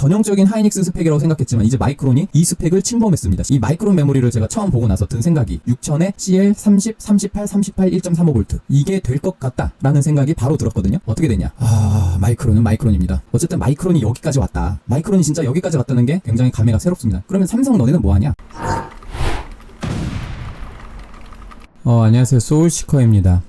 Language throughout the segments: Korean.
전형적인 하이닉스 스펙이라고 생각했지만 이제 마이크론이 이 스펙을 침범했습니다. 이 마이크론 메모리를 제가 처음 보고 나서 든 생각이 6000에 CL 30, 38, 38, 1.35V 이게 될 것 같다 라는 생각이 바로 들었거든요. 어떻게 되냐? 마이크론은 마이크론입니다. 어쨌든 마이크론이 여기까지 왔다. 마이크론이 진짜 여기까지 왔다는 게 굉장히 감회가 새롭습니다. 그러면 삼성 너네는 뭐하냐? 안녕하세요. 소울시커입니다.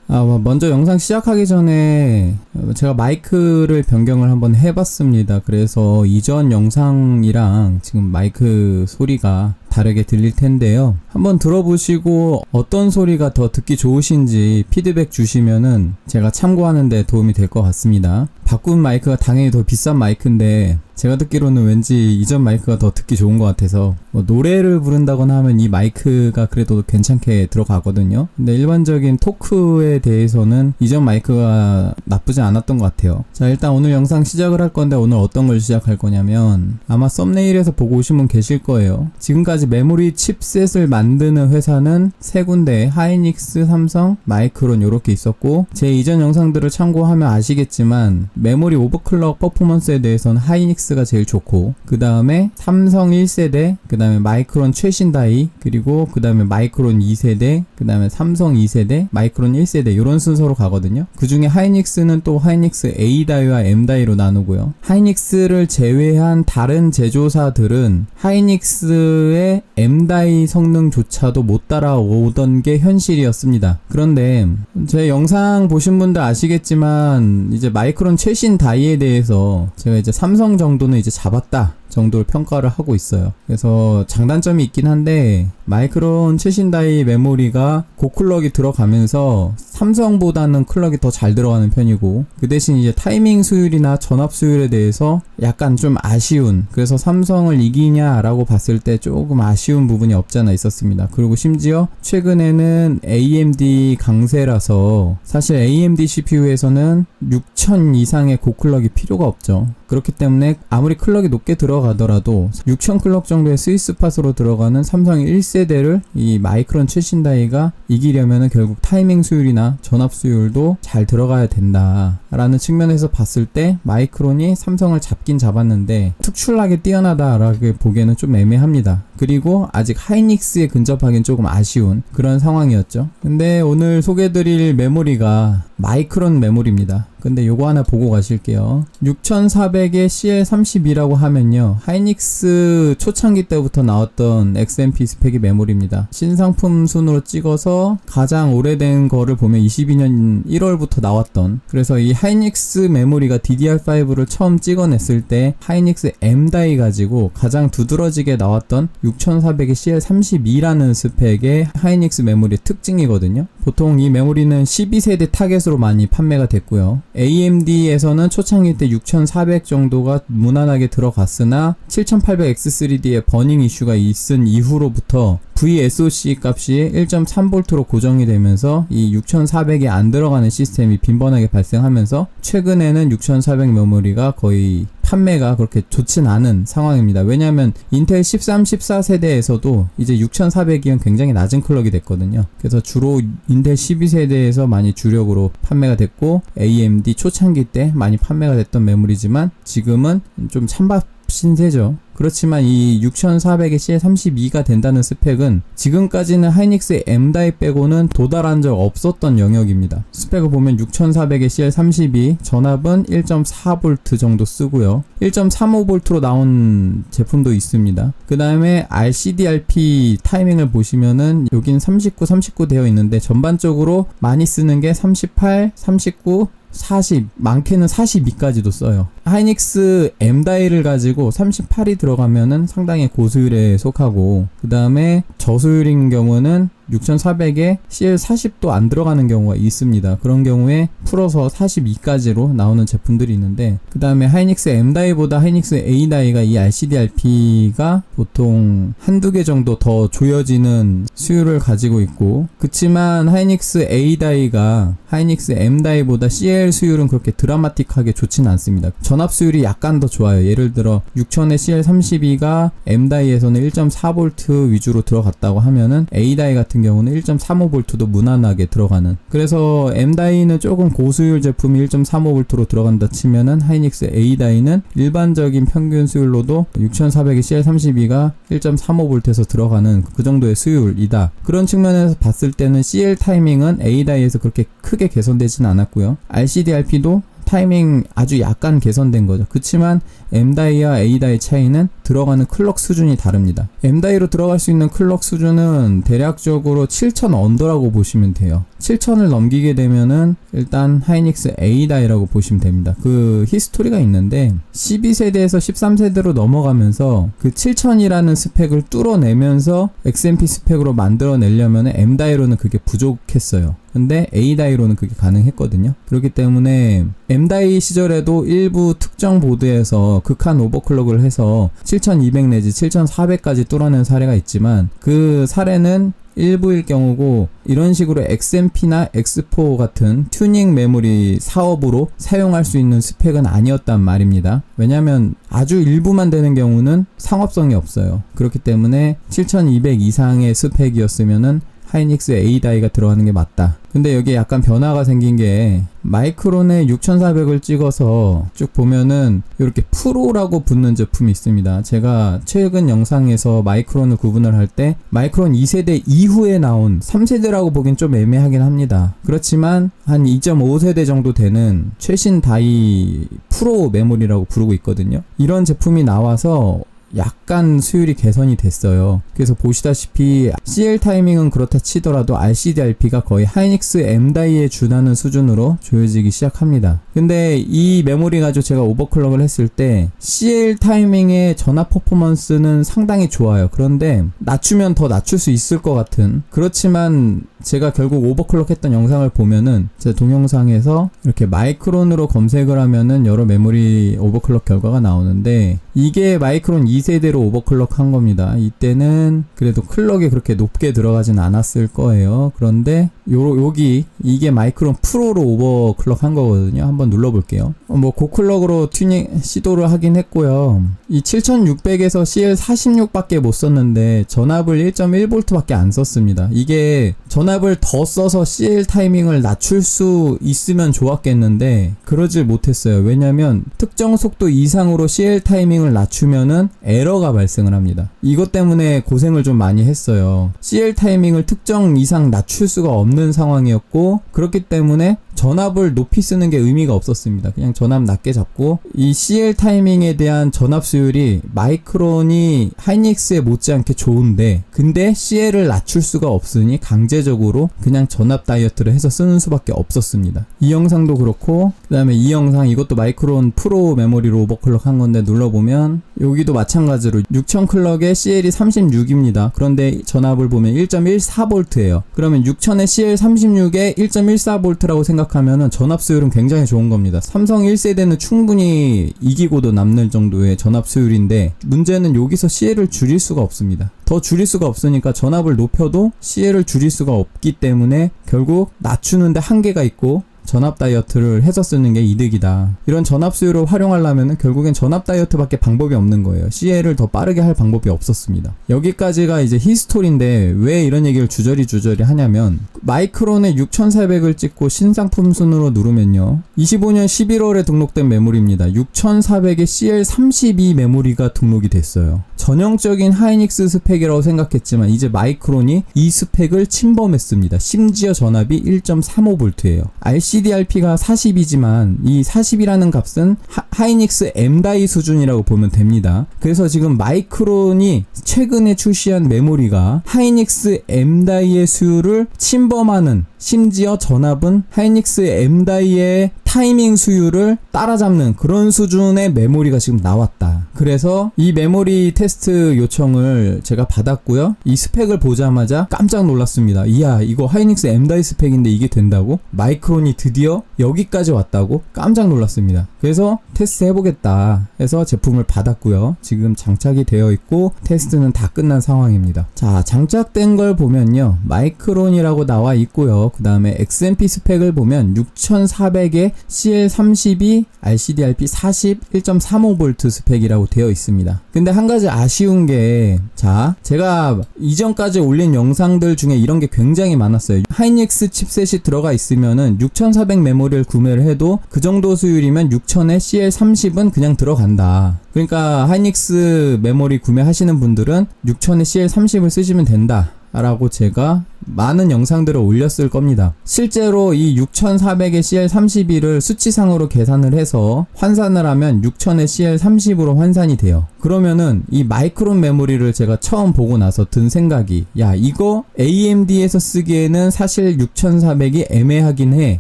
먼저 영상 시작하기 전에 제가 마이크를 변경을 한번 해봤습니다. 그래서 이전 영상이랑 지금 마이크 소리가 다르게 들릴 텐데요. 한번 들어보시고 어떤 소리가 더 듣기 좋으신지 피드백 주시면은 제가 참고하는 데 도움이 될 것 같습니다. 바꾼 마이크가 당연히 더 비싼 마이크인데 제가 듣기로는 왠지 이전 마이크가 더 듣기 좋은 것 같아서 노래를 부른다거나 하면 이 마이크가 그래도 괜찮게 들어가거든요. 근데 일반적인 토크에 대해서는 이전 마이크가 나쁘지 않았던 것 같아요. 자, 일단 오늘 영상 시작을 할 건데 오늘 어떤 걸 시작할 거냐면 아마 썸네일에서 보고 오신 분 계실 거예요. 지금까지 메모리 칩셋을 만드는 회사는 세 군데, 하이닉스, 삼성, 마이크론 이렇게 있었고 제 이전 영상들을 참고하면 아시겠지만 메모리 오버클럭 퍼포먼스에 대해서는 하이닉스가 제일 좋고 그 다음에 삼성 1세대, 그 다음에 마이크론 최신 다이, 그리고 그 다음에 마이크론 2세대, 그 다음에 삼성 2세대, 마이크론 1세대 이런 순서로 가거든요. 그 중에 하이닉스는 또 하이닉스 A 다이와 M 다이로 나누고요. 하이닉스를 제외한 다른 제조사들은 하이닉스의 M 다이 성능조차도 못 따라오던 게 현실이었습니다. 그런데 제 영상 보신 분들 아시겠지만 이제 마이크론 최신 다이에 대해서 제가 이제 삼성 정도는 이제 잡았다 정도를 평가를 하고 있어요. 그래서 장단점이 있긴 한데 마이크론 최신 다이 메모리가 고클럭이 들어가면서 삼성보다는 클럭이 더 잘 들어가는 편이고 그 대신 이제 타이밍 수율이나 전압 수율에 대해서 약간 좀 아쉬운, 그래서 삼성을 이기냐라고 봤을 때 조금 아쉬운 부분이 없잖아 있었습니다. 그리고 심지어 최근에는 AMD 강세라서 사실 AMD CPU에서는 6000 이상의 고클럭이 필요가 없죠. 그렇기 때문에 아무리 클럭이 높게 들어가더라도 6000 클럭 정도의 스위스팟으로 들어가는 삼성 1세대를 이 마이크론 최신 다이가 이기려면 결국 타이밍 수율이나 전압 수율도 잘 들어가야 된다 라는 측면에서 봤을 때 마이크론이 삼성을 잡긴 잡았는데 특출나게 뛰어나다라고 보기에는 좀 애매합니다. 그리고 아직 하이닉스에 근접하기엔 조금 아쉬운 그런 상황이었죠. 근데 오늘 소개해드릴 메모리가 마이크론 메모리입니다. 근데 요거 하나 보고 가실게요. 6400에 CL32라고 하면요, 하이닉스 초창기 때부터 나왔던 XMP 스펙의 메모리입니다. 신상품 순으로 찍어서 가장 오래된 거를 보면 22년 1월부터 나왔던, 그래서 이 하이닉스 메모리가 DDR5를 처음 찍어냈을 때 하이닉스 M 다이 가지고 가장 두드러지게 나왔던 6400의 CL32라는 스펙의 하이닉스 메모리의 특징이거든요. 보통 이 메모리는 12세대 타겟으로 많이 판매가 됐고요. AMD에서는 초창기 때 6400 정도가 무난하게 들어갔으나 7800X3D의 버닝 이슈가 있은 이후로부터 VSOC 값이 1.3V로 고정이 되면서 이 6400에 안 들어가는 시스템이 빈번하게 발생하면서 최근에는 6400 메모리가 거의 판매가 그렇게 좋진 않은 상황입니다. 왜냐하면 인텔 13, 14세대에서도 이제 6400이면 굉장히 낮은 클럭이 됐거든요. 그래서 주로 인텔 12세대에서 많이 주력으로 판매가 됐고 AMD 초창기 때 많이 판매가 됐던 메모리지만 지금은 좀 찬밥 신세죠. 그렇지만 이 6400의 CL32가 된다는 스펙은 지금까지는 하이닉스의 M 다이 빼고는 도달한 적 없었던 영역입니다. 스펙을 보면 6400의 CL32 전압은 1.4V 정도 쓰고요. 1.35V로 나온 제품도 있습니다. 그 다음에 RCDRP 타이밍을 보시면은 여긴 39 되어 있는데 전반적으로 많이 쓰는 게 38, 39, 40, 많게는 42까지도 써요. 하이닉스 M 다이를 가지고 38이 들어가면은 상당히 고수율에 속하고 그 다음에 저수율인 경우는 6400에 CL40도 안 들어가는 경우가 있습니다. 그런 경우에 풀어서 42까지로 나오는 제품들이 있는데 그 다음에 하이닉스 M 다이보다 하이닉스 A 다이가 이 RCDRP가 보통 한두 개 정도 더 조여지는 수율을 가지고 있고, 그치만 하이닉스 A 다이가 하이닉스 M 다이보다 CL 수율은 그렇게 드라마틱하게 좋지는 않습니다. 전압 수율이 약간 더 좋아요. 예를 들어 6000의 CL32가 M다이에서는 1.4V 위주로 들어갔다고 하면은 A다이 같은 경우는 1.35V도 무난하게 들어가는, 그래서 M다이는 조금 고수율 제품이 1.35V로 들어간다 치면은 하이닉스 A다이는 일반적인 평균 수율로도 6400의 CL32가 1.35V에서 들어가는 그 정도의 수율이다. 그런 측면에서 봤을 때는 CL 타이밍은 A다이에서 그렇게 크게 개선되진 않았고요. RCD/RP도 타이밍 아주 약간 개선된 거죠. 그치만 M다이와 A다이 차이는 들어가는 클럭 수준이 다릅니다. M다이로 들어갈 수 있는 클럭 수준은 대략적으로 7000 언더라고 보시면 돼요. 7000을 넘기게 되면은 일단 하이닉스 A다이라고 보시면 됩니다. 그 히스토리가 있는데 12세대에서 13세대로 넘어가면서 그 7000이라는 스펙을 뚫어내면서 XMP 스펙으로 만들어내려면 M다이로는 그게 부족했어요. 근데 A다이로는 그게 가능했거든요. 그렇기 때문에 M다이 시절에도 일부 특정 보드에서 극한 오버클럭을 해서 7200 내지 7400까지 뚫어낸 사례가 있지만 그 사례는 일부일 경우고, 이런 식으로 XMP나 X4 같은 튜닝 메모리 사업으로 사용할 수 있는 스펙은 아니었단 말입니다. 왜냐면 아주 일부만 되는 경우는 상업성이 없어요. 그렇기 때문에 7200 이상의 스펙이었으면은 하이닉스 A다이가 들어가는 게 맞다. 근데 여기에 약간 변화가 생긴 게 마이크론에 6400을 찍어서 쭉 보면은 이렇게 프로라고 붙는 제품이 있습니다. 제가 최근 영상에서 마이크론을 구분을 할 때 마이크론 2세대 이후에 나온 3세대라고 보긴 좀 애매하긴 합니다. 그렇지만 한 2.5세대 정도 되는 최신 다이 프로 메모리라고 부르고 있거든요. 이런 제품이 나와서 약간 수율이 개선이 됐어요. 그래서 보시다시피 CL 타이밍은 그렇다 치더라도 RCD/RP가 거의 하이닉스 M다이에 준하는 수준으로 조여지기 시작합니다. 근데 이 메모리 가지고 제가 오버클럭을 했을 때 CL 타이밍의 전압 퍼포먼스는 상당히 좋아요. 그런데 낮추면 더 낮출 수 있을 것 같은, 그렇지만 제가 결국 오버클럭 했던 영상을 보면은 제 동영상에서 이렇게 마이크론으로 검색을 하면은 여러 메모리 오버클럭 결과가 나오는데 이게 마이크론 2세대로 오버클럭 한 겁니다. 이때는 그래도 클럭이 그렇게 높게 들어가진 않았을 거예요. 그런데 여기 이게 마이크론 프로로 오버클럭 한 거거든요. 한번 눌러볼게요. 뭐 고클럭으로 튜닝 시도를 하긴 했고요. 이 7600에서 CL46 밖에 못 썼는데 전압을 1.1V 밖에 안 썼습니다. 이게 전압을 더 써서 CL 타이밍을 낮출 수 있으면 좋았겠는데 그러질 못했어요. 왜냐면 특정 속도 이상으로 CL 타이밍을 낮추면은 에러가 발생을 합니다. 이것 때문에 고생을 좀 많이 했어요. CL 타이밍을 특정 이상 낮출 수가 없는 상황이었고, 그렇기 때문에 전압을 높이 쓰는 게 의미가 없었습니다. 그냥 전압 낮게 잡고, 이 CL 타이밍에 대한 전압 수율이 마이크론이 하이닉스에 못지않게 좋은데 근데 CL을 낮출 수가 없으니 강제적으로 그냥 전압 다이어트를 해서 쓰는 수밖에 없었습니다. 이 영상도 그렇고, 그 다음에 이 영상, 이것도 마이크론 프로 메모리로 오버클럭 한 건데 눌러보면 여기도 마찬가지로 6000 클럭에 CL이 36입니다. 그런데 전압을 보면 1.14V예요. 그러면 6000의 CL36에 1.14V라고 생각하면은 전압 수율은 굉장히 좋은 겁니다. 삼성 1세대는 충분히 이기고도 남는 정도의 전압 수율인데 문제는 여기서 CL을 줄일 수가 없습니다. 더 줄일 수가 없으니까 전압을 높여도 CL을 줄일 수가 없기 때문에 결국 낮추는데 한계가 있고 전압 다이어트를 해서 쓰는 게 이득이다. 이런 전압 수율을 활용하려면 결국엔 전압 다이어트밖에 방법이 없는 거예요. CL을 더 빠르게 할 방법이 없었습니다. 여기까지가 이제 히스토리인데 왜 이런 얘기를 주저리 하냐면 마이크론에 6400을 찍고 신상품 순으로 누르면요. 25년 11월에 등록된 메모리입니다. 6400에 CL32 메모리가 등록이 됐어요. 전형적인 하이닉스 스펙이라고 생각했지만 이제 마이크론이 이 스펙을 침범했습니다. 심지어 전압이 1.35V예요. RCD/RP가 40이지만 이 40이라는 값은 하이닉스 M다이 수준이라고 보면 됩니다. 그래서 지금 마이크론이 최근에 출시한 메모리가 하이닉스 M다이의 수율을 침범하는, 심지어 전압은 하이닉스 M다이의 타이밍 수율을 따라잡는 그런 수준의 메모리가 지금 나왔다. 그래서 이 메모리 테스트 요청을 제가 받았고요. 이 스펙을 보자마자 깜짝 놀랐습니다. 이야, 이거 하이닉스 M다이 스펙인데 이게 된다고? 마이크론이 드디어 여기까지 왔다고? 깜짝 놀랐습니다. 그래서 테스트 해보겠다 해서 제품을 받았고요. 지금 장착이 되어 있고 테스트는 다 끝난 상황입니다. 자, 장착된 걸 보면요. 마이크론이라고 나와 있고요. 그 다음에 XMP 스펙을 보면 6400에 CL32 RCDRP 40 1.35V 스펙이라고 되어 있습니다. 근데 한 가지 아쉬운 게, 자, 제가 이전까지 올린 영상들 중에 이런 게 굉장히 많았어요. 하이닉스 칩셋이 들어가 있으면은 6400 메모리를 구매를 해도 그 정도 수율이면 6000에 CL30은 그냥 들어간다. 그러니까 하이닉스 메모리 구매하시는 분들은 6000에 CL30을 쓰시면 된다 라고 제가 많은 영상들을 올렸을 겁니다. 실제로 이 6400의 CL32를 수치상으로 계산을 해서 환산을 하면 6000의 CL30으로 환산이 돼요. 그러면은 이 마이크론 메모리를 제가 처음 보고 나서 든 생각이, 야, 이거 AMD에서 쓰기에는 사실 6400이 애매하긴 해.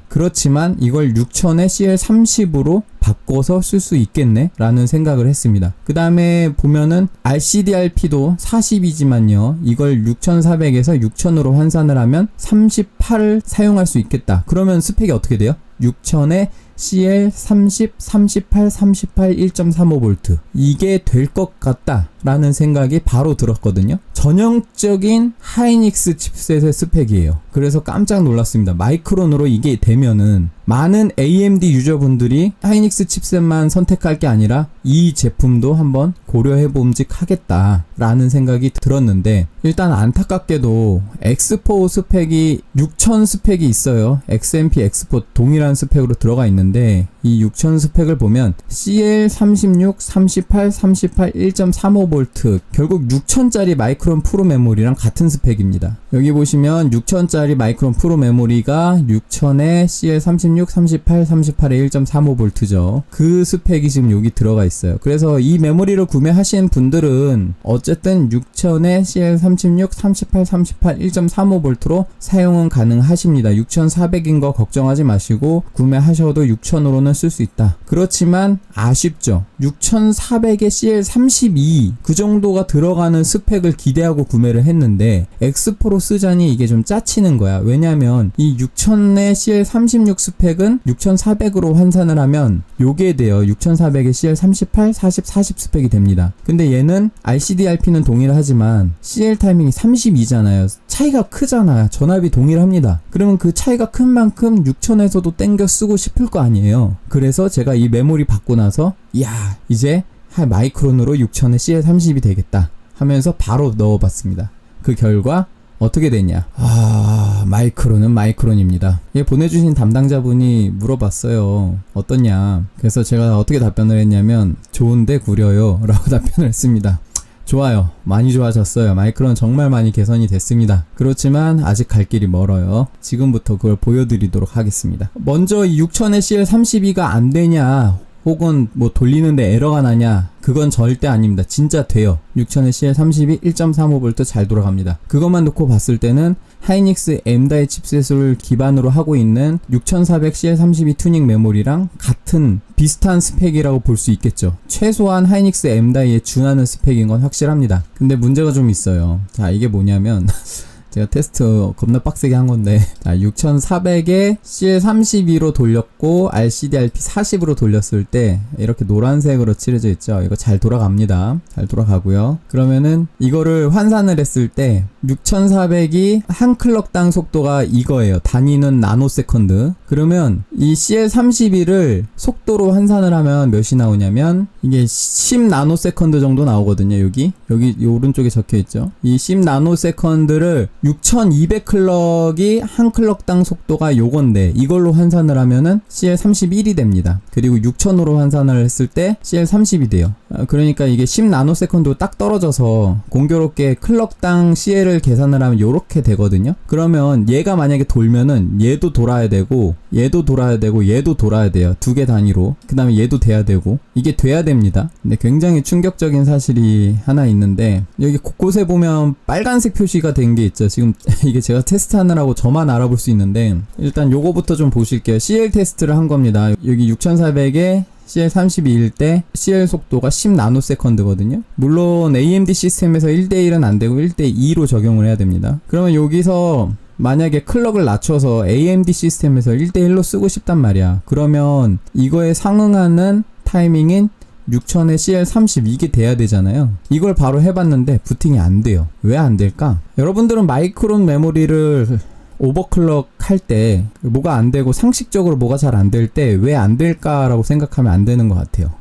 그렇지만 이걸 6000의 CL30으로 바꿔서 쓸 수 있겠네? 라는 생각을 했습니다. 그 다음에 보면은 RCDRP도 40이지만요. 이걸 6400에서 6000으로 환산을 하면 38을 사용할 수 있겠다. 그러면 스펙이 어떻게 돼요? 6000에 CL30, 38, 38, 1.35V. 이게 될 것 같다 라는 생각이 바로 들었거든요. 전형적인 하이닉스 칩셋의 스펙이에요. 그래서 깜짝 놀랐습니다. 마이크론으로 이게 되면은 많은 AMD 유저분들이 하이닉스 칩셋만 선택할 게 아니라 이 제품도 한번 고려해봄직 하겠다 라는 생각이 들었는데, 일단 안타깝게도 X4 스펙이 6000 스펙이 있어요. XMP X4 동일한 스펙으로 들어가 있는데, 이 6000 스펙을 보면 CL36, 38, 38, 1.35V, 결국 6000짜리 마이크론 프로 메모리랑 같은 스펙입니다. 여기 보시면 6000짜리 마이크론 프로 메모리가 6000에 CL36, 38, 38에 1.35V죠. 그 스펙이 지금 여기 들어가 있어요. 그래서 이 메모리를 구매하신 분들은 어쨌든 6000에 CL36, 38, 38, 1.35V로 사용은 가능하십니다. 6400인 거 걱정하지 마시고 구매하셔도 6000으로는 쓸 수 있다. 그렇지만 아쉽죠. 6400에 CL32 그 정도가 들어가는 스펙을 기대하고 구매를 했는데 X4로 쓰자니 이게 좀 짜치는 거야. 왜냐면 이 6000의 CL36 스펙은 6400으로 환산을 하면 요게 돼요. 6400의 CL38, 40, 40 스펙이 됩니다. 근데 얘는 RCDRP는 동일하지만 CL 타이밍이 32잖아요. 차이가 크잖아. 전압이 동일합니다. 그러면 그 차이가 큰 만큼 6000에서도 땡겨 쓰고 싶을 거 아니에요. 그래서 제가 이 메모리 받고 나서, 야, 이제 마이크론으로 6000에 CL30이 되겠다 하면서 바로 넣어봤습니다. 그 결과 어떻게 되냐? 마이크론은 마이크론입니다. 얘 보내주신 담당자분이 물어봤어요. 어떻냐? 그래서 제가 어떻게 답변을 했냐면, 좋은데 구려요 라고 답변을 했습니다. 좋아요. 많이 좋아졌어요. 마이크론 정말 많이 개선이 됐습니다. 그렇지만 아직 갈 길이 멀어요. 지금부터 그걸 보여드리도록 하겠습니다. 먼저 6000의 CL32가 안 되냐, 혹은 뭐 돌리는데 에러가 나냐, 그건 절대 아닙니다. 진짜 돼요. 6000의 CL32 1.35V 잘 돌아갑니다. 그것만 놓고 봤을 때는 하이닉스 M.2 칩셋을 기반으로 하고 있는 6400 CL32 튜닝 메모리랑 같은 비슷한 스펙이라고 볼 수 있겠죠. 최소한 하이닉스 M.2에 준하는 스펙인 건 확실합니다. 근데 문제가 좀 있어요. 자, 이게 뭐냐면 제가 테스트 겁나 빡세게 한 건데, 6400에 CL32로 돌렸고 RCDRP 40으로 돌렸을 때 이렇게 노란색으로 칠해져 있죠. 이거 잘 돌아갑니다. 잘 돌아가고요. 그러면은 이거를 환산을 했을 때 6400이 한 클럭당 속도가 이거예요. 단위는 나노세컨드. 그러면 이 CL32를 속도로 환산을 하면 몇이 나오냐면, 이게 10 나노세컨드 정도 나오거든요. 여기 오른쪽에 적혀 있죠. 이 10 나노세컨드를 6200 클럭이 한 클럭당 속도가 요건데, 이걸로 환산을 하면은 CL31이 됩니다. 그리고 6000으로 환산을 했을 때 CL30이 돼요. 그러니까 이게 10 나노세컨드로 딱 떨어져서 공교롭게 클럭당 CL을 계산을 하면 요렇게 되거든요. 그러면 얘가 만약에 돌면은 얘도 돌아야 되고, 얘도 돌아야 되고, 얘도 돌아야 돼요. 두 개 단위로. 그 다음에 얘도 돼야 되고, 이게 돼야 됩니다. 근데 굉장히 충격적인 사실이 하나 있는데, 여기 곳곳에 보면 빨간색 표시가 된 게 있죠. 지금 이게 제가 테스트하느라고 저만 알아볼 수 있는데, 일단 요거부터 좀 보실게요. CL 테스트를 한 겁니다. 여기 6400에 CL32일 때 CL 속도가 10 나노세컨드거든요. 물론 AMD 시스템에서 1대1은 안 되고 1대2로 적용을 해야 됩니다. 그러면 여기서 만약에 클럭을 낮춰서 AMD 시스템에서 1대1로 쓰고 싶단 말이야. 그러면 이거에 상응하는 타이밍인 6000에 CL30 이게 돼야 되잖아요. 이걸 바로 해봤는데 부팅이 안 돼요. 왜 안 될까? 여러분들은 마이크론 메모리를 오버클럭 할 때 뭐가 안 되고 상식적으로 뭐가 잘 안 될 때 왜 안 될까라고 생각하면 안 되는 것 같아요.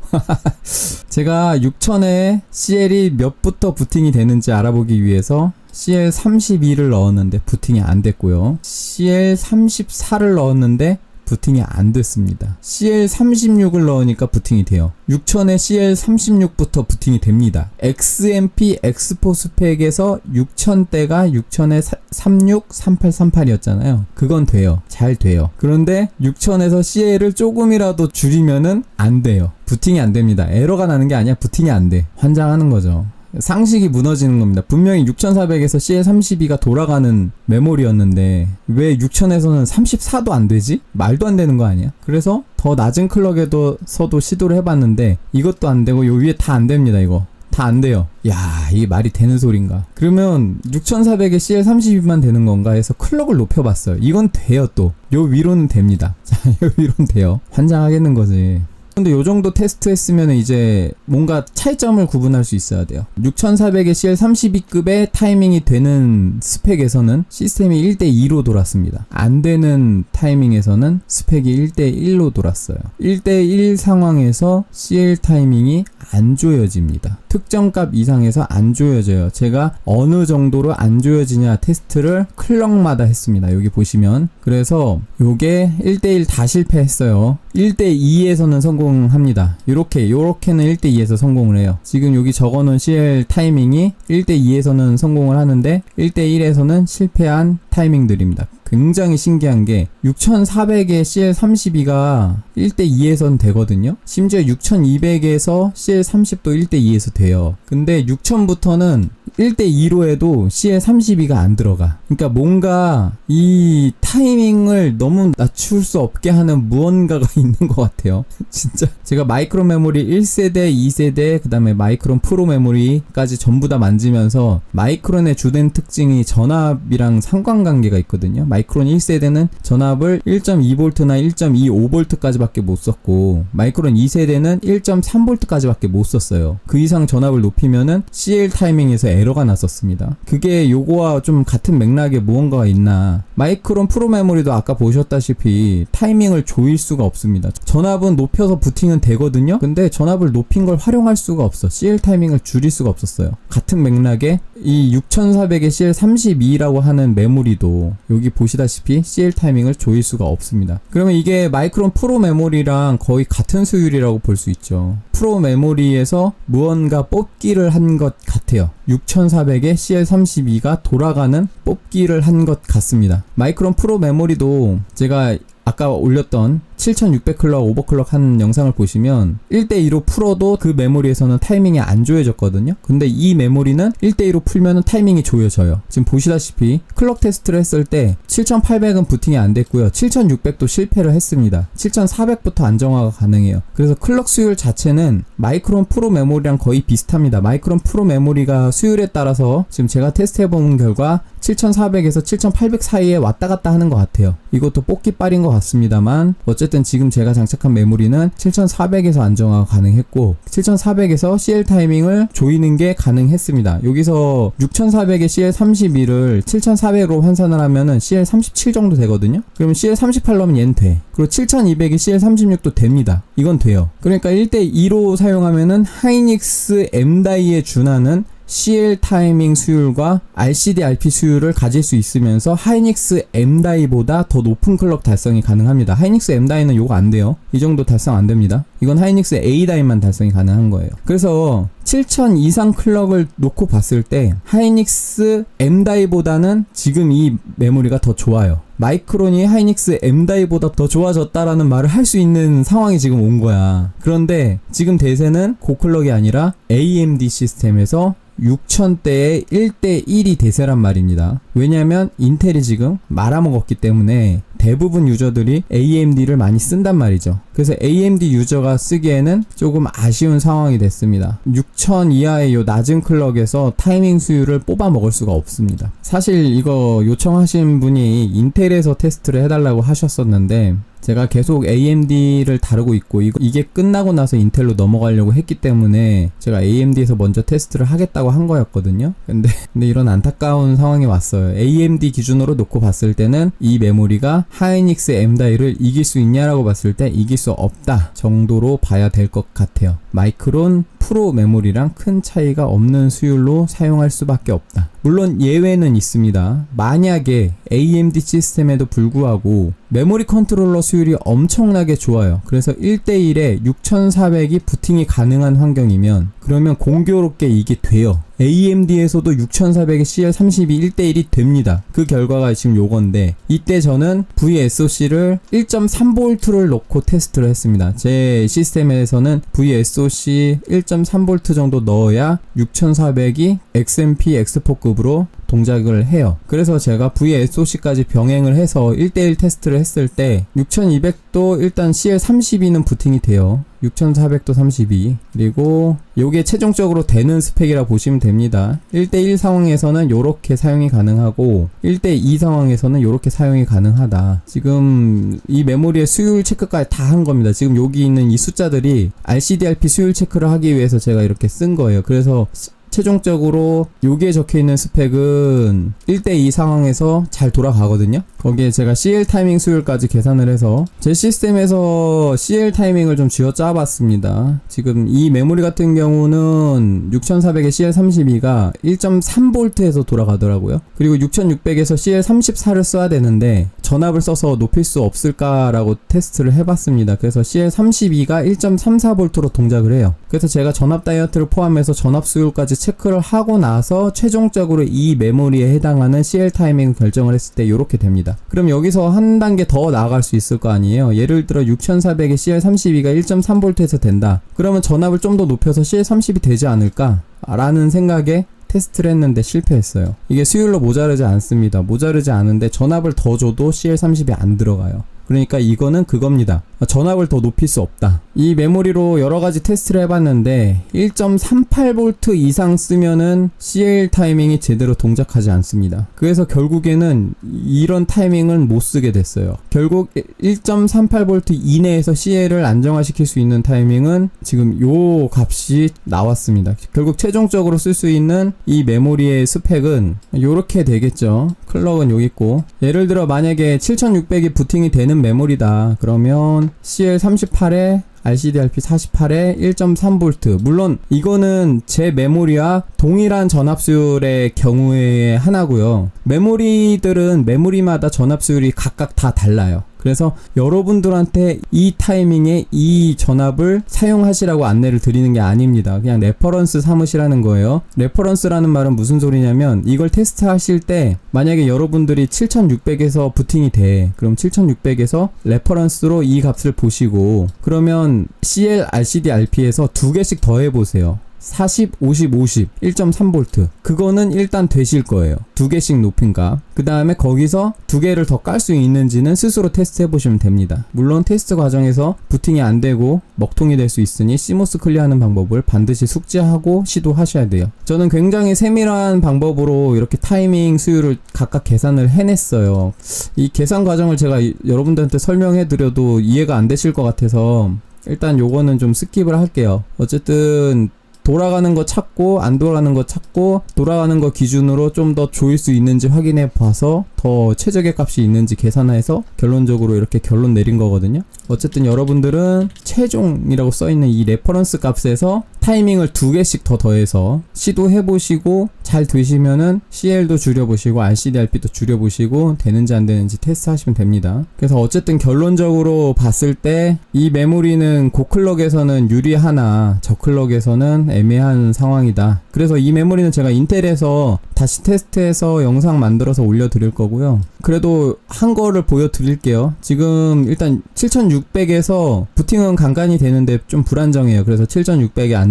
제가 6000에 CL이 몇부터 부팅이 되는지 알아보기 위해서 CL32를 넣었는데 부팅이 안 됐고요. CL34를 넣었는데 부팅이 안 됐습니다. CL36을 넣으니까 부팅이 돼요. 6000에 CL36부터 부팅이 됩니다. XMP X4 스펙에서 6000대가 6000에 36, 38, 38이었잖아요. 그건 돼요. 잘 돼요. 그런데 6000에서 CL을 조금이라도 줄이면은 안 돼요. 부팅이 안 됩니다. 에러가 나는 게 아니야. 부팅이 안 돼. 환장하는 거죠. 상식이 무너지는 겁니다. 분명히 6400에서 CL32가 돌아가는 메모리였는데 왜 6000에서는 34도 안 되지? 말도 안 되는 거 아니야? 그래서 더 낮은 클럭에서도 시도를 해봤는데 이것도 안 되고 요 위에 다 안 됩니다. 이거 다 안 돼요. 야, 이게 말이 되는 소린가? 그러면 6400에 CL32만 되는 건가 해서 클럭을 높여봤어요. 이건 돼요. 또 요 위로는 됩니다. 자, 요 위로는 돼요. 환장하겠는 거지. 근데 요 정도 테스트 했으면 이제 뭔가 차이점을 구분할 수 있어야 돼요. 6400의 CL32급의 타이밍이 되는 스펙에서는 시스템이 1대2로 돌았습니다. 안 되는 타이밍에서는 스펙이 1대1로 돌았어요. 1대1 상황에서 CL 타이밍이 안 조여집니다. 특정 값 이상에서 안 조여져요. 제가 어느 정도로 안 조여지냐 테스트를 클럭마다 했습니다. 여기 보시면. 그래서 요게 1대1 다 실패했어요. 1대2에서는 성공합니다. 요렇게는 1대2에서 성공을 해요. 지금 여기 적어놓은 CL 타이밍이 1대2에서는 성공을 하는데 1대1에서는 실패한 타이밍들입니다. 굉장히 신기한 게 6400의 CL32가 1대2에선 되거든요. 심지어 6200에서 CL30도 1대2에서 돼요. 근데 6000부터는 1대2로 해도 CL32가 안 들어가. 그러니까 뭔가 이 타이밍을 너무 낮출 수 없게 하는 무언가가 있는 것 같아요. 진짜 제가 마이크론 메모리 1세대, 2세대, 그 다음에 마이크론 프로 메모리까지 전부 다 만지면서 마이크론의 주된 특징이 전압이랑 상관관계가 있거든요. 마이크론 1세대는 전압을 1.2V나 1.25V까지 밖에 못 썼고 마이크론 2세대는 1.3V까지 밖에 못 썼어요. 그 이상 전압을 높이면은 CL 타이밍에서 에러가 났었습니다. 그게 요거와 좀 같은 맥락에 무언가가 있나. 마이크론 프로 메모리도 아까 보셨다시피 타이밍을 조일 수가 없습니다. 전압은 높여서 부팅은 되거든요. 근데 전압을 높인 걸 활용할 수가 없어. CL 타이밍을 줄일 수가 없었어요. 같은 맥락에 이 6400의 CL32라고 하는 메모리도 여기 보시다시피 CL 타이밍을 조일 수가 없습니다. 그러면 이게 마이크론 프로 메모리랑 거의 같은 수율이라고 볼 수 있죠. 프로 메모리에서 무언가 뽑기를 한 것 같아요. 6400의 CL32가 돌아가는 뽑기를 한 것 같습니다. 마이크론 프로 메모리도 제가 아까 올렸던 7600 클럭 오버클럭 한 영상을 보시면 1대2로 풀어도 그 메모리에서는 타이밍이 안 조여졌거든요. 근데 이 메모리는 1대2로 풀면은 타이밍이 조여져요. 지금 보시다시피 클럭 테스트를 했을 때 7800은 부팅이 안 됐고요. 7600도 실패를 했습니다. 7400부터 안정화가 가능해요. 그래서 클럭 수율 자체는 마이크론 프로 메모리랑 거의 비슷합니다. 마이크론 프로 메모리가 수율에 따라서 지금 제가 테스트해본 결과 7400에서 7800 사이에 왔다 갔다 하는 것 같아요. 이것도 뽑기빨인 것 같습니다만 어쨌든 지금 제가 장착한 메모리는 7400에서 안정화가 가능했고 7400에서 CL 타이밍을 조이는 게 가능했습니다. 여기서 6400의 CL32를 7400으로 환산을 하면은 CL37 정도 되거든요. 그러면 CL38 넣으면 얘는 돼. 그리고 7200의 CL36도 됩니다. 이건 돼요. 그러니까 1대2로 사용하면은 하이닉스 M다이에 준하는 CL 타이밍 수율과 RCD RP 수율을 가질 수 있으면서 하이닉스 M다이보다 더 높은 클럭 달성이 가능합니다. 하이닉스 M다이는 요거 안 돼요. 이 정도 달성 안 됩니다. 이건 하이닉스 A다이만 달성이 가능한 거예요. 그래서 7000 이상 클럭을 놓고 봤을 때 하이닉스 M다이보다는 지금 이 메모리가 더 좋아요. 마이크론이 하이닉스 M다이보다 더 좋아졌다라는 말을 할 수 있는 상황이 지금 온 거야. 그런데 지금 대세는 고클럭이 아니라 AMD 시스템에서 6000대의 1대1이 대세란 말입니다. 왜냐면 인텔이 지금 말아먹었기 때문에 대부분 유저들이 AMD를 많이 쓴단 말이죠. 그래서 AMD 유저가 쓰기에는 조금 아쉬운 상황이 됐습니다. 6000 이하의 요 낮은 클럭에서 타이밍 수율을 뽑아 먹을 수가 없습니다. 사실 이거 요청하신 분이 인텔에서 테스트를 해달라고 하셨었는데 제가 계속 AMD를 다루고 있고 이게 끝나고 나서 인텔로 넘어가려고 했기 때문에 제가 AMD에서 먼저 테스트를 하겠다고 한 거였거든요. 근데 이런 안타까운 상황이 왔어요. 있어요. AMD 기준으로 놓고 봤을 때는 이 메모리가 하이닉스 M-Die를 이길 수 있냐라고 봤을 때 이길 수 없다 정도로 봐야 될 것 같아요. 마이크론 프로 메모리랑 큰 차이가 없는 수율로 사용할 수밖에 없다. 물론 예외는 있습니다. 만약에 AMD 시스템에도 불구하고 메모리 컨트롤러 수율이 엄청나게 좋아요. 그래서 1대1에 6400이 부팅이 가능한 환경이면 그러면 공교롭게 이게 돼요. AMD에서도 6400의 CL32 1대1이 됩니다. 그 결과가 지금 요건데 이때 저는 VSOC를 1.3V를 넣고 테스트를 했습니다. 제 시스템에서는 VSOC 1.3V 정도 넣어야 6400이 XMP X4급으로 동작을 해요. 그래서 제가 VSOC까지 병행을 해서 1대1 테스트를 했을 때 6200도 일단 CL32는 부팅이 돼요. 6400도 32. 그리고 요게 최종적으로 되는 스펙이라 보시면 됩니다. 1대1 상황에서는 요렇게 사용이 가능하고 1대2 상황에서는 요렇게 사용이 가능하다. 지금 이 메모리의 수율 체크까지 다 한 겁니다. 지금 여기 있는 이 숫자들이 RCD/RP 수율 체크를 하기 위해서 제가 이렇게 쓴 거예요. 그래서 최종적으로 여기에 적혀있는 스펙은 1대2 상황에서 잘 돌아가거든요. 거기에 제가 CL 타이밍 수율까지 계산을 해서 제 시스템에서 CL 타이밍을 좀 쥐어 짜봤습니다. 지금 이 메모리 같은 경우는 6400의 CL32가 1.3V에서 돌아가더라고요. 그리고 6600에서 CL34를 써야 되는데 전압을 써서 높일 수 없을까라고 테스트를 해봤습니다. 그래서 CL32가 1.34V로 동작을 해요. 그래서 제가 전압 다이어트를 포함해서 전압 수율까지 체크를 하고 나서 최종적으로 이 메모리에 해당하는 CL 타이밍 결정을 했을 때 이렇게 됩니다. 그럼 여기서 한 단계 더 나아갈 수 있을 거 아니에요. 예를 들어 6400의 CL32가 1.3V에서 된다. 그러면 전압을 좀 더 높여서 CL30이 되지 않을까? 라는 생각에 테스트를 했는데 실패했어요. 이게 수율로 모자르지 않습니다. 모자르지 않은데 전압을 더 줘도 CL30이 안 들어가요. 그러니까 이거는 그겁니다. 전압을 더 높일 수 없다. 이 메모리로 여러가지 테스트를 해봤는데 1.38V 이상 쓰면은 CL 타이밍이 제대로 동작하지 않습니다. 그래서 결국에는 이런 타이밍은 못 쓰게 됐어요. 결국 1.38V 이내에서 CL을 안정화시킬 수 있는 타이밍은 지금 요 값이 나왔습니다. 결국 최종적으로 쓸 수 있는 이 메모리의 스펙은 요렇게 되겠죠. 클럭은 여기 있고, 예를 들어 만약에 7600이 부팅이 되는 메모리다 그러면 CL38에 RCD/RP 48에 1.3V. 물론 이거는 제 메모리와 동일한 전압수율의 경우에 하나고요. 메모리들은 메모리마다 전압수율이 각각 다 달라요. 그래서 여러분들한테 이 타이밍에 이 전압을 사용하시라고 안내를 드리는 게 아닙니다. 그냥 레퍼런스 삼으시라는 거예요. 레퍼런스라는 말은 무슨 소리냐면 이걸 테스트 하실 때 만약에 여러분들이 7600에서 부팅이 돼. 그럼 7600에서 레퍼런스로 이 값을 보시고 그러면 CL, RCD, RP에서 두 개씩 더 해보세요. 40, 50, 50, 1.3V. 그거는 일단 되실 거예요. 두 개씩 높인 값. 그 다음에 거기서 두 개를 더 깔 수 있는지는 스스로 테스트 해보시면 됩니다. 물론 테스트 과정에서 부팅이 안 되고 먹통이 될 수 있으니 CMOS 클리어하는 방법을 반드시 숙지하고 시도하셔야 돼요. 저는 굉장히 세밀한 방법으로 이렇게 타이밍 수율을 각각 계산을 해냈어요. 이 계산 과정을 제가 여러분들한테 설명해드려도 이해가 안 되실 것 같아서 일단 요거는 좀 스킵을 할게요. 어쨌든 돌아가는 거 찾고 안 돌아가는 거 찾고 돌아가는 거 기준으로 좀 더 조일 수 있는지 확인해 봐서 더 최적의 값이 있는지 계산해서 결론적으로 이렇게 결론 내린 거거든요. 어쨌든 여러분들은 최종이라고 써있는 이 레퍼런스 값에서 타이밍을 두 개씩 더 더해서 시도해 보시고 잘 되시면은 CL도 줄여보시고 RCD/RP도 줄여보시고 되는지 안 되는지 테스트 하시면 됩니다. 그래서 어쨌든 결론적으로 봤을 때 이 메모리는 고클럭에서는 유리하나 저클럭에서는 애매한 상황이다. 그래서 이 메모리는 제가 인텔에서 다시 테스트해서 영상 만들어서 올려드릴 거고요. 그래도 한 거를 보여드릴게요. 지금 일단 7600에서 부팅은 간간히 되는데 좀 불안정해요. 그래서 7600에 안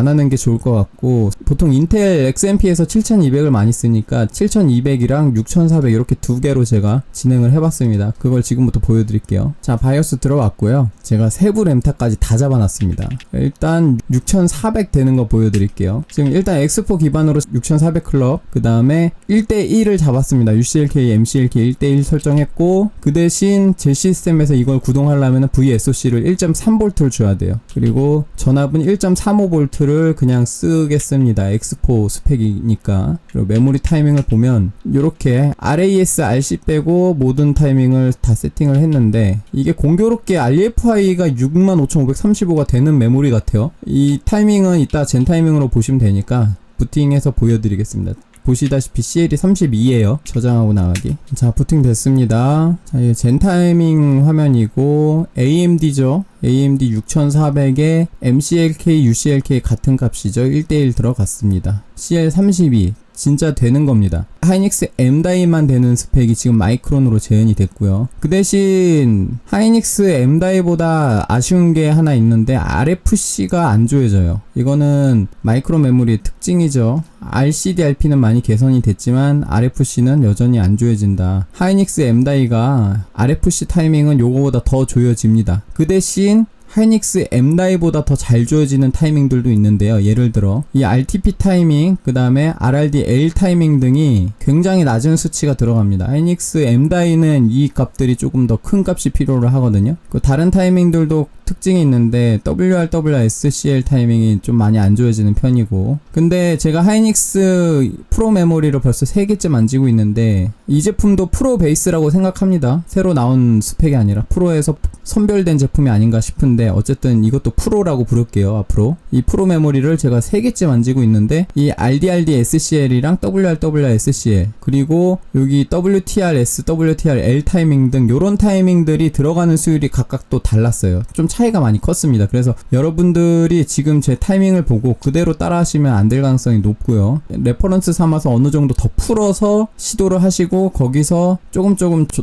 하는 게 좋을 것 같고, 보통 인텔 XMP에서 7200을 많이 쓰니까 7200이랑 6400 이렇게 두 개로 제가 진행을 해봤습니다. 그걸 지금부터 보여드릴게요. 자, 바이오스 들어왔고요. 제가 세부 램탑까지 다 잡아놨습니다. 일단 6400 6400 되는 거 보여드릴게요. 지금 일단 X4 기반으로 6400 클럭, 그 다음에 1대1을 잡았습니다. UCLK, MCLK 1대1 설정했고, 그 대신 제 시스템에서 이걸 구동하려면 VSOC를 1.3V를 줘야 돼요. 그리고 전압은 1.35V를 그냥 쓰겠습니다. X4 스펙이니까. 그리고 메모리 타이밍을 보면 이렇게 RAS, RC 빼고 모든 타이밍을 다 세팅을 했는데, 이게 공교롭게 RFI가 65,535가 되는 메모리 같아요. 이 타이밍은 이따 젠 타이밍으로 보시면 되니까 부팅해서 보여드리겠습니다. 보시다시피 CL이 32예요. 저장하고 나가기. 자, 부팅 됐습니다. 자, 이게 젠 타이밍 화면이고, AMD죠. AMD 6400에 MCLK, UCLK 같은 값이죠. 1대1 들어갔습니다. CL32. 진짜 되는 겁니다. 하이닉스 M다이만 되는 스펙이 지금 마이크론으로 재현이 됐고요. 그 대신 하이닉스 M다이보다 아쉬운 게 하나 있는데 RFC가 안 조여져요. 이거는 마이크론 메모리의 특징이죠. RCD/RP는 많이 개선이 됐지만 RFC는 여전히 안 조여진다. 하이닉스 M다이가 RFC 타이밍은 요거보다 더 조여집니다. 그 대신 하이닉스 M다이보다 더 잘 주어지는 타이밍들도 있는데요. 예를 들어 이 RTP 타이밍, 그 다음에 RRD-L 타이밍 등이 굉장히 낮은 수치가 들어갑니다. 하이닉스 M다이는 이 값들이 조금 더 큰 값이 필요로 하거든요. 그 다른 타이밍들도 특징이 있는데 WR/SCL 타이밍이 좀 많이 안 좋아지는 편이고, 근데 제가 하이닉스 프로 메모리를 벌써 3개째 만지고 있는데 이 제품도 프로 베이스라고 생각합니다. 새로 나온 스펙이 아니라 프로에서 선별된 제품이 아닌가 싶은데, 어쨌든 이것도 프로라고 부를게요. 앞으로 이 프로 메모리를 제가 3개째 만지고 있는데, 이 RDRD-SCL이랑 WR/SCL, 그리고 여기 WTR-S, WTR-L 타이밍 등 요런 타이밍들이 들어가는 수율이 각각 또 달랐어요. 좀 차이가 많이 컸습니다. 그래서 여러분들이 지금 제 타이밍을 보고 그대로 따라 하시면 안 될 가능성이 높고요. 레퍼런스 삼아서 어느 정도 더 풀어서 시도를 하시고 거기서 조금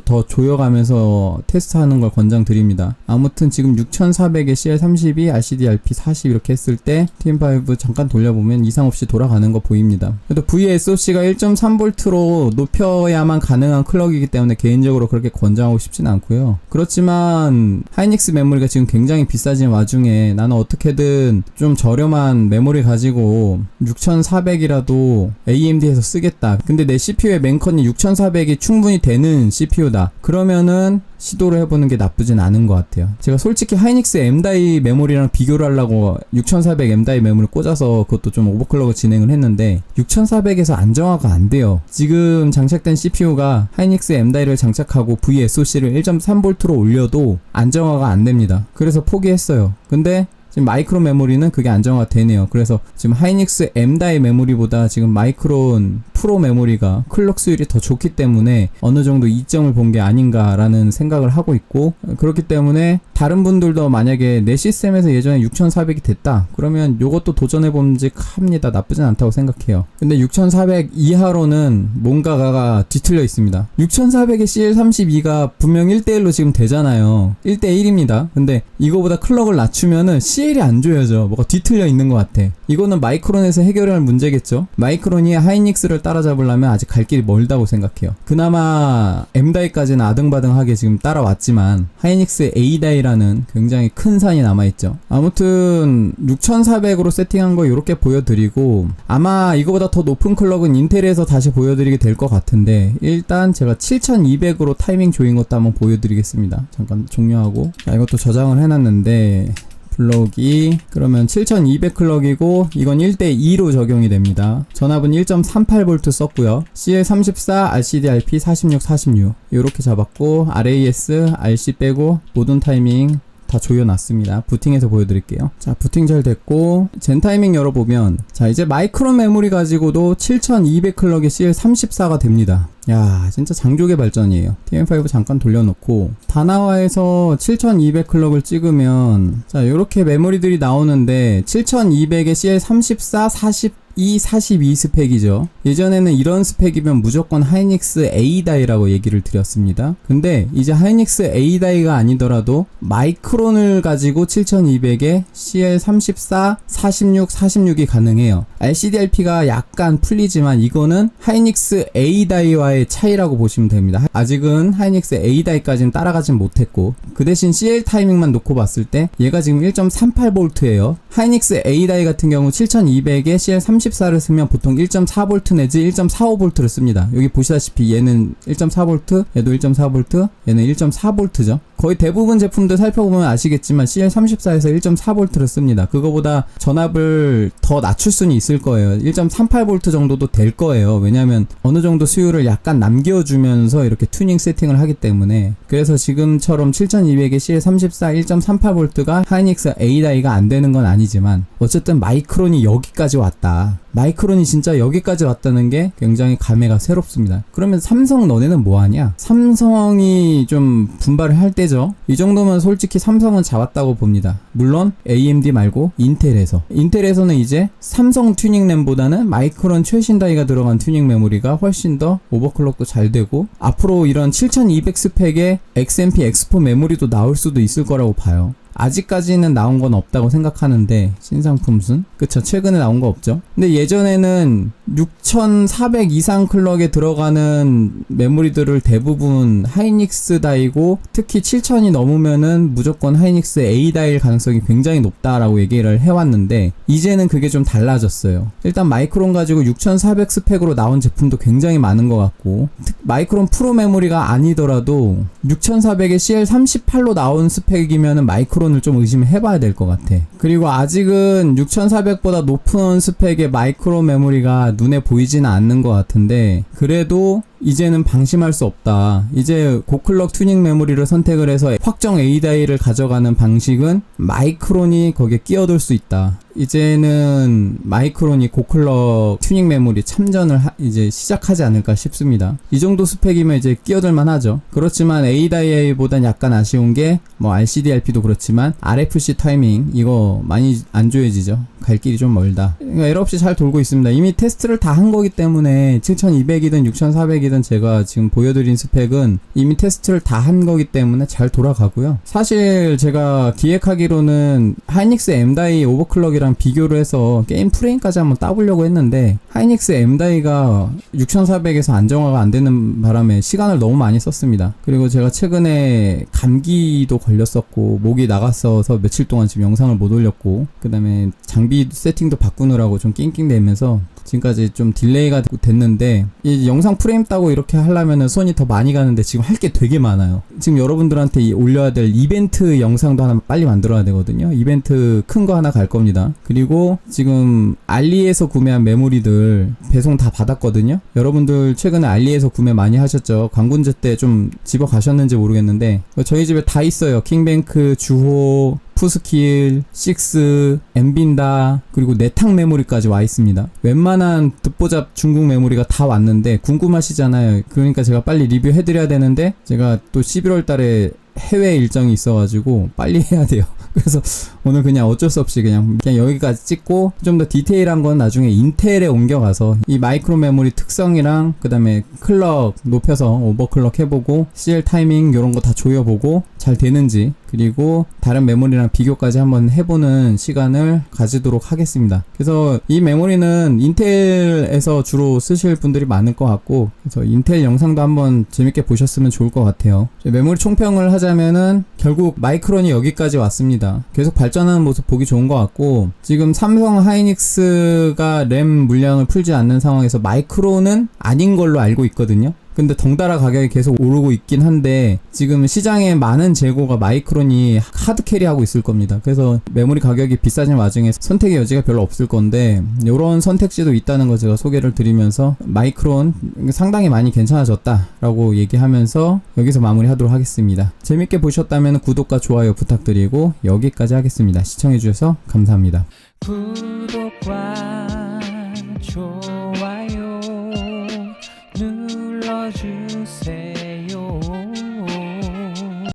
더 조여가면서 테스트하는 걸 권장드립니다. 아무튼 지금 6400에 CL32, RCD/RP 40 이렇게 했을 때 TM5 잠깐 돌려보면 이상 없이 돌아가는 거 보입니다. 그래도 VSOC가 1.3V로 높여야만 가능한 클럭이기 때문에 개인적으로 그렇게 권장하고 싶진 않고요. 그렇지만 하이닉스 메모리가 지금 굉장히 비싸진 와중에 나는 어떻게든 좀 저렴한 메모리 가지고 6400이라도 AMD에서 쓰겠다. 근데 내 CPU의 맨컨이 6400이 충분히 되는 CPU다. 그러면은 시도를 해보는 게 나쁘진 않은 것 같아요. 제가 솔직히 하이닉스 M다이 메모리랑 비교를 하려고 6400 M다이 메모리 꽂아서 그것도 좀 오버클럭을 진행을 했는데 6400에서 안정화가 안 돼요. 지금 장착된 CPU가 하이닉스 M다이를 장착하고 VSOC를 1.3V로 올려도 안정화가 안 됩니다. 그래서 포기했어요. 근데 지금 마이크론 메모리는 그게 안정화가 되네요. 그래서 지금 하이닉스 M다이 메모리보다 지금 마이크론 프로 메모리가 클럭 수율이 더 좋기 때문에 어느 정도 이점을 본 게 아닌가라는 생각을 하고 있고, 그렇기 때문에 다른 분들도 만약에 내 시스템에서 예전에 6400이 됐다 그러면 요것도 도전해봄직합니다. 나쁘진 않다고 생각해요. 근데 6400 이하로는 뭔가가 뒤틀려 있습니다. 6400의 CL32가 분명 1대1로 지금 되잖아요. 1대1입니다. 근데 이거보다 클럭을 낮추면은 CL이 안 조여져. 뭐가 뒤틀려 있는 것 같아. 이거는 마이크론에서 해결해야 할 문제겠죠. 마이크론이 하이닉스를 따라잡으려면 아직 갈 길이 멀다고 생각해요. 그나마 M다이까지는 아등바등하게 지금 따라왔지만 하이닉스 A다이라는 굉장히 큰 산이 남아있죠. 아무튼 6400으로 세팅한 거 이렇게 보여드리고, 아마 이거보다 더 높은 클럭은 인텔에서 다시 보여드리게 될 것 같은데, 일단 제가 7200으로 타이밍 조인 것도 한번 보여드리겠습니다. 잠깐 종료하고, 자, 이것도 저장을 해놨는데 블록이 그러면 7200 클럭이고 이건 1대2로 적용이 됩니다. 전압은 1.38V 썼고요. CL34, RCD/RP 46, 46 이렇게 잡았고, RAS, RC 빼고 모든 타이밍 다 조여놨습니다. 부팅해서 보여드릴게요. 자, 부팅 잘 됐고 젠 타이밍 열어보면, 자, 이제 마이크론 메모리 가지고도 7200 클럭의 CL34가 됩니다. 야, 진짜 장족의 발전이에요. TM5 잠깐 돌려놓고 다나와에서 7200 클럭을 찍으면, 자, 요렇게 메모리들이 나오는데 7200에 CL34, 40 E42 스펙이죠. 예전에는 이런 스펙이면 무조건 하이닉스 A다이라고 얘기를 드렸습니다. 근데 이제 하이닉스 A다이가 아니더라도 마이크론을 가지고 7200에 CL34, 46, 46이 가능해요. LCD-LP가 약간 풀리지만 이거는 하이닉스 A다이와의 차이라고 보시면 됩니다. 아직은 하이닉스 A다이까지는 따라가진 못했고, 그 대신 CL 타이밍만 놓고 봤을 때 얘가 지금 1.38V예요. 하이닉스 A다이 같은 경우 7200에 CL34를 쓰면 보통 1.4V 내지 1.45V를 씁니다. 여기 보시다시피 얘는 1.4V, 얘도 1.4V, 얘는 1.4V죠. 거의 대부분 제품들 살펴보면 아시겠지만 CL34에서 1.4V를 씁니다. 그거보다 전압을 더 낮출 수는 있을 거예요. 1.38V 정도도 될 거예요. 왜냐면 어느 정도 수율을 약간 남겨주면서 이렇게 튜닝 세팅을 하기 때문에. 그래서 지금처럼 7200에 CL34 1.38V가 하이닉스 A다이가 안 되는 건 아니지만 어쨌든 마이크론이 여기까지 왔다. 마이크론이 진짜 여기까지 왔다는 게 굉장히 감회가 새롭습니다. 그러면 삼성 너네는 뭐하냐? 삼성이 좀 분발을 할 때죠. 이 정도면 솔직히 삼성은 잡았다고 봅니다. 물론 AMD 말고 인텔에서는 이제 삼성 튜닝 램보다는 마이크론 최신 다이가 들어간 튜닝 메모리가 훨씬 더 오버클럭도 잘 되고 앞으로 이런 7200 스펙의 XMP X4 메모리도 나올 수도 있을 거라고 봐요. 아직까지는 나온 건 없다고 생각하는데 신상품순? 그쵸, 최근에 나온 거 없죠. 근데 예전에는 6400 이상 클럭에 들어가는 메모리들을 대부분 하이닉스 다이고 특히 7000이 넘으면은 무조건 하이닉스 A 다이일 가능성이 굉장히 높다라고 얘기를 해왔는데 이제는 그게 좀 달라졌어요. 일단 마이크론 가지고 6400 스펙으로 나온 제품도 굉장히 많은 것 같고 마이크론 프로 메모리가 아니더라도 6400에 CL38로 나온 스펙이면은 마이크론을 좀 의심해봐야 될 것 같아. 그리고 아직은 6400보다 높은 스펙의 마이크로 메모리가 눈에 보이지는 않는 것 같은데 그래도 이제는 방심할 수 없다. 이제 고클럭 튜닝 메모리를 선택을 해서 확정 A다이를 가져가는 방식은 마이크론이 거기에 끼어들 수 있다. 이제는 마이크론이 고클럭 튜닝 메모리 참전을 이제 시작하지 않을까 싶습니다. 이 정도 스펙이면 이제 끼어들만 하죠. 그렇지만 A다이보단 약간 아쉬운 게 뭐 RCD-LP도 그렇지만 RFC 타이밍 이거 많이 안 좋아지죠. 갈 길이 좀 멀다. 그러니까 에러 없이 잘 돌고 있습니다. 이미 테스트를 다 한 거기 때문에 7200이든 6400이든 제가 지금 보여드린 스펙은 이미 테스트를 다 한 거기 때문에 잘 돌아가고요. 사실 제가 기획하기로는 하이닉스 M다이 오버클럭이랑 비교를 해서 게임 프레임까지 한번 따보려고 했는데 하이닉스 M다이가 6400에서 안정화가 안 되는 바람에 시간을 너무 많이 썼습니다. 그리고 제가 최근에 감기도 걸렸었고 목이 나갔어서 며칠 동안 지금 영상을 못 올렸고 그 다음에 장비 세팅도 바꾸느라고 좀 낑낑대면서 지금까지 좀 딜레이가 됐는데 이 영상 프레임 따고 이렇게 하려면은 손이 더 많이 가는데 지금 할 게 되게 많아요. 지금 여러분들한테 올려야 될 이벤트 영상도 하나 빨리 만들어야 되거든요. 이벤트 큰 거 하나 갈 겁니다. 그리고 지금 알리에서 구매한 메모리들 배송 다 받았거든요. 여러분들 최근에 알리에서 구매 많이 하셨죠. 광군제 때 좀 집어 가셨는지 모르겠는데 저희 집에 다 있어요. 킹뱅크, 주호, 푸스킬, 식스, 엠빈다 그리고 내탕 메모리까지 와 있습니다. 웬만한 듣보잡 중국 메모리가 다 왔는데 궁금하시잖아요. 그러니까 제가 빨리 리뷰해드려야 되는데 제가 또 11월 달에 해외 일정이 있어가지고 빨리 해야 돼요. 그래서 오늘 그냥 어쩔 수 없이 그냥 여기까지 찍고 좀 더 디테일한 건 나중에 인텔에 옮겨가서 이 마이크로 메모리 특성이랑 그 다음에 클럭 높여서 오버클럭 해보고 CL 타이밍 이런 거 다 조여보고 잘 되는지 그리고 다른 메모리랑 비교까지 한번 해보는 시간을 가지도록 하겠습니다. 그래서 이 메모리는 인텔에서 주로 쓰실 분들이 많을 것 같고 그래서 인텔 영상도 한번 재밌게 보셨으면 좋을 것 같아요. 메모리 총평을 하자면은 결국 마이크론이 여기까지 왔습니다. 계속 발전하는 모습 보기 좋은 것 같고 지금 삼성 하이닉스가 램 물량을 풀지 않는 상황에서 마이크론은 아닌 걸로 알고 있거든요. 근데 덩달아 가격이 계속 오르고 있긴 한데 지금 시장에 많은 재고가 마이크론이 하드 캐리하고 있을 겁니다. 그래서 메모리 가격이 비싸진 와중에 선택의 여지가 별로 없을 건데 이런 선택지도 있다는 거 제가 소개를 드리면서 마이크론 상당히 많이 괜찮아졌다라고 얘기하면서 여기서 마무리하도록 하겠습니다. 재밌게 보셨다면 구독과 좋아요 부탁드리고 여기까지 하겠습니다. 시청해주셔서 감사합니다. 구독과